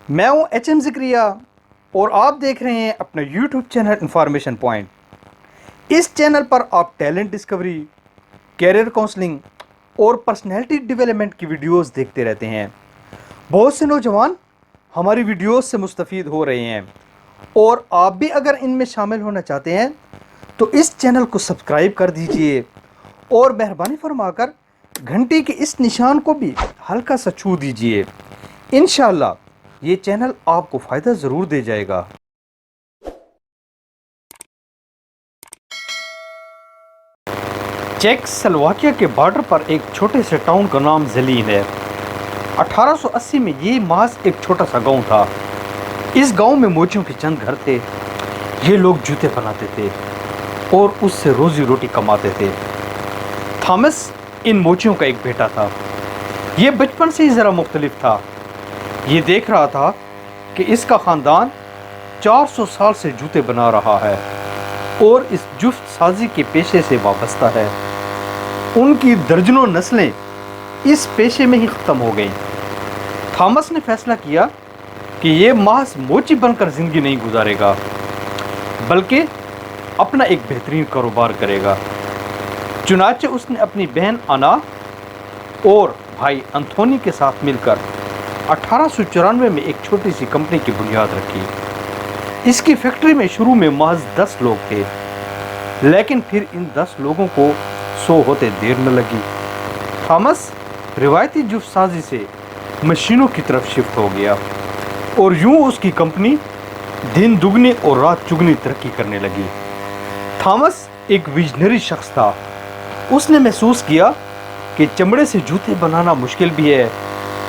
میں ہوں HM ذکریہ اور آپ دیکھ رہے ہیں اپنا YouTube چینل انفارمیشن پوائنٹ۔ اس چینل پر آپ ٹیلنٹ ڈسکوری، کیریئر کونسلنگ اور پرسنالٹی ڈیولپمنٹ کی ویڈیوز دیکھتے رہتے ہیں۔ بہت سے نوجوان ہماری ویڈیوز سے مستفید ہو رہے ہیں، اور آپ بھی اگر ان میں شامل ہونا چاہتے ہیں تو اس چینل کو سبسکرائب کر دیجئے اور مہربانی فرما کر گھنٹی کے اس نشان کو بھی ہلکا سا چھو دیجئے۔ انشاءاللہ یہ چینل آپ کو فائدہ ضرور دے جائے گا۔ چیک سلواکیہ کے بارڈر پر ایک چھوٹے سے ٹاؤن کا نام زلین ہے۔ 1880 میں یہ محض ایک چھوٹا سا گاؤں تھا۔ اس گاؤں میں موچیوں کے چند گھر تھے۔ یہ لوگ جوتے بناتے تھے اور اس سے روزی روٹی کماتے تھے۔ تھامس ان موچیوں کا ایک بیٹا تھا۔ یہ بچپن سے ہی ذرا مختلف تھا۔ یہ دیکھ رہا تھا کہ اس کا خاندان 400 سال سے جوتے بنا رہا ہے اور اس جفت سازی کے پیشے سے وابستہ ہے۔ ان کی درجنوں نسلیں اس پیشے میں ہی ختم ہو گئیں۔ تھامس نے فیصلہ کیا کہ یہ محض موچی بن کر زندگی نہیں گزارے گا، بلکہ اپنا ایک بہترین کاروبار کرے گا۔ چنانچہ اس نے اپنی بہن انا اور بھائی انتھونی کے ساتھ مل کر 1894 میں ایک چھوٹی سی کمپنی کی بنیاد رکھی۔ اس کی فیکٹری میں شروع میں محض 10 لوگ تھے، لیکن پھر ان 10 لوگوں کو 100 ہوتے دیر نہ لگی۔ تھامس روایتی جفت سازی سے مشینوں کی طرف شفٹ ہو گیا، اور یوں اس کی کمپنی دن دگنی اور رات چگنی ترقی کرنے لگی۔ تھامس ایک ویژنری شخص تھا۔ اس نے محسوس کیا کہ چمڑے سے جوتے بنانا مشکل بھی ہے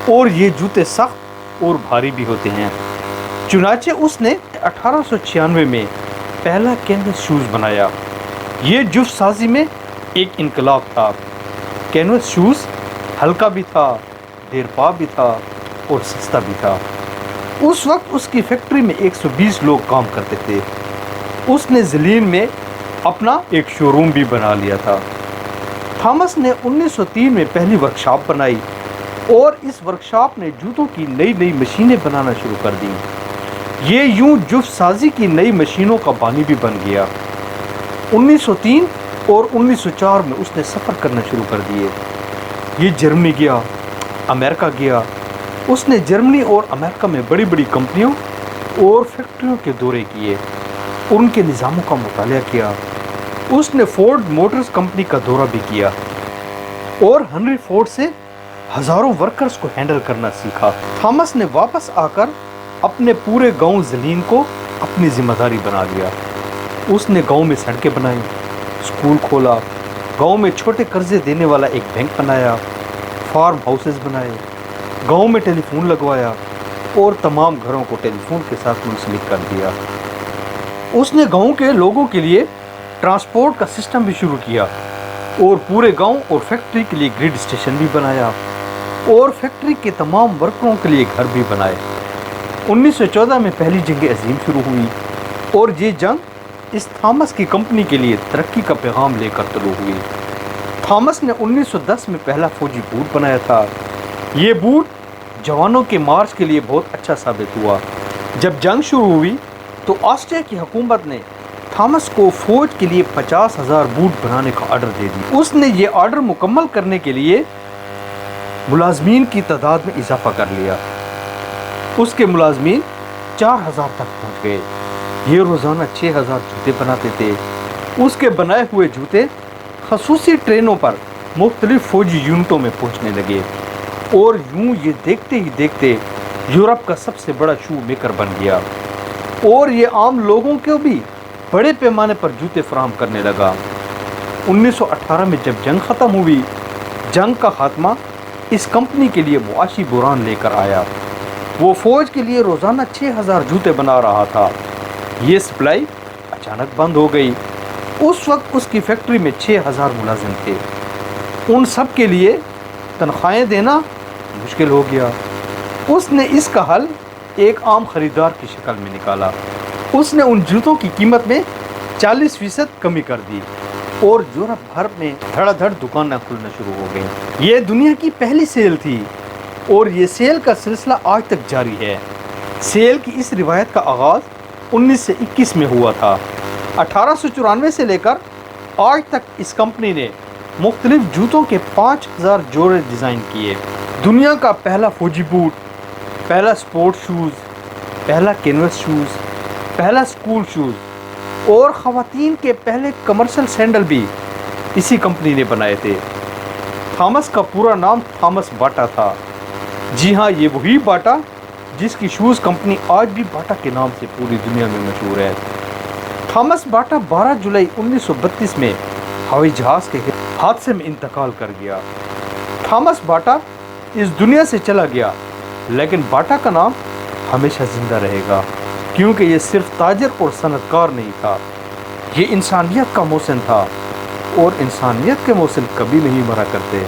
اور یہ جوتے سخت اور بھاری بھی ہوتے ہیں۔ چنانچہ اس نے 1896 میں پہلا کینوس شوز بنایا۔ یہ جفت سازی میں ایک انقلاب تھا۔ کینوس شوز ہلکا بھی تھا، دیر پا بھی تھا اور سستا بھی تھا۔ اس وقت اس کی فیکٹری میں 120 لوگ کام کرتے تھے۔ اس نے زلین میں اپنا ایک شو روم بھی بنا لیا تھا۔ تھامس نے 1903 میں پہلی ورکشاپ بنائی اور اس ورکشاپ نے جوتوں کی نئی نئی مشینیں بنانا شروع کر دیں۔ یہ یوں جفت سازی کی نئی مشینوں کا بانی بھی بن گیا۔ 1903 اور 1904 میں اس نے سفر کرنا شروع کر دیے۔ یہ جرمنی گیا، امریکہ گیا۔ اس نے جرمنی اور امریکہ میں بڑی بڑی کمپنیوں اور فیکٹریوں کے دورے کیے اور ان کے نظاموں کا مطالعہ کیا۔ اس نے فورڈ موٹرز کمپنی کا دورہ بھی کیا اور ہنری فورڈ سے ہزاروں ورکرز کو ہینڈل کرنا سیکھا۔ تھامس نے واپس آ کر اپنے پورے گاؤں زلین کو اپنی ذمہ داری بنا لیا۔ اس نے گاؤں میں سڑکیں بنائیں، اسکول کھولا، گاؤں میں چھوٹے قرضے دینے والا ایک بینک بنایا، فارم ہاؤسز بنائے، گاؤں میں ٹیلی فون لگوایا اور تمام گھروں کو ٹیلی فون کے ساتھ منسلک کر دیا۔ اس نے گاؤں کے لوگوں کے لیے ٹرانسپورٹ کا سسٹم بھی شروع کیا اور پورے گاؤں اور فیکٹری کے لیے گریڈ اسٹیشن بھی بنایا اور فیکٹری کے تمام ورکروں کے لیے گھر بھی بنائے۔ 1914 میں پہلی جنگ عظیم شروع ہوئی اور یہ جنگ اس تھامس کی کمپنی کے لیے ترقی کا پیغام لے کر طلوع ہوئی۔ تھامس نے 1910 میں پہلا فوجی بوٹ بنایا تھا۔ یہ بوٹ جوانوں کے مارچ کے لیے بہت اچھا ثابت ہوا۔ جب جنگ شروع ہوئی تو آسٹریا کی حکومت نے تھامس کو فوج کے لیے 50,000 بوٹ بنانے کا آرڈر دے دی۔ اس نے یہ آرڈر مکمل کرنے کے لیے ملازمین کی تعداد میں اضافہ کر لیا۔ اس کے ملازمین 4,000 تک پہنچ گئے۔ یہ روزانہ 6,000 جوتے بناتے تھے۔ اس کے بنائے ہوئے جوتے خصوصی ٹرینوں پر مختلف فوجی یونٹوں میں پہنچنے لگے، اور یوں یہ دیکھتے ہی دیکھتے یورپ کا سب سے بڑا شو میکر بن گیا، اور یہ عام لوگوں کو بھی بڑے پیمانے پر جوتے فراہم کرنے لگا۔ 1918 میں جب جنگ ختم ہوئی، جنگ کا خاتمہ اس کمپنی کے لیے معاشی بحران لے کر آیا۔ وہ فوج کے لیے روزانہ 6,000 جوتے بنا رہا تھا۔ یہ سپلائی اچانک بند ہو گئی۔ اس وقت اس کی فیکٹری میں 6,000 ملازم تھے۔ ان سب کے لیے تنخواہیں دینا مشکل ہو گیا۔ اس نے اس کا حل ایک عام خریدار کی شکل میں نکالا۔ اس نے ان جوتوں کی قیمت میں 40% کمی کر دی اور یورپ بھر میں دھڑا دھڑ دکانیں کھلنا شروع ہو گئیں۔ یہ دنیا کی پہلی سیل تھی اور یہ سیل کا سلسلہ آج تک جاری ہے۔ سیل کی اس روایت کا آغاز 1921 میں ہوا تھا۔ 1894 سے لے کر آج تک اس کمپنی نے مختلف جوتوں کے 5000 جوڑے ڈیزائن کیے۔ دنیا کا پہلا فوجی بوٹ، پہلا سپورٹ شوز، پہلا کینوس شوز، پہلا سکول شوز اور خواتین کے پہلے کمرشل سینڈل بھی اسی کمپنی نے بنائے تھے۔ تھامس کا پورا نام تھامس باٹا تھا۔ جی ہاں، یہ وہی باٹا جس کی شوز کمپنی آج بھی باٹا کے نام سے پوری دنیا میں مشہور ہے۔ تھامس باٹا 12 جولائی 1932 میں ہوائی جہاز کے حادثے میں انتقال کر گیا۔ تھامس باٹا اس دنیا سے چلا گیا، لیکن باٹا کا نام ہمیشہ زندہ رہے گا، کیونکہ یہ صرف تاجر اور صنعت کار نہیں تھا، یہ انسانیت کا محسن تھا، اور انسانیت کے محسن کبھی نہیں مرا کرتے۔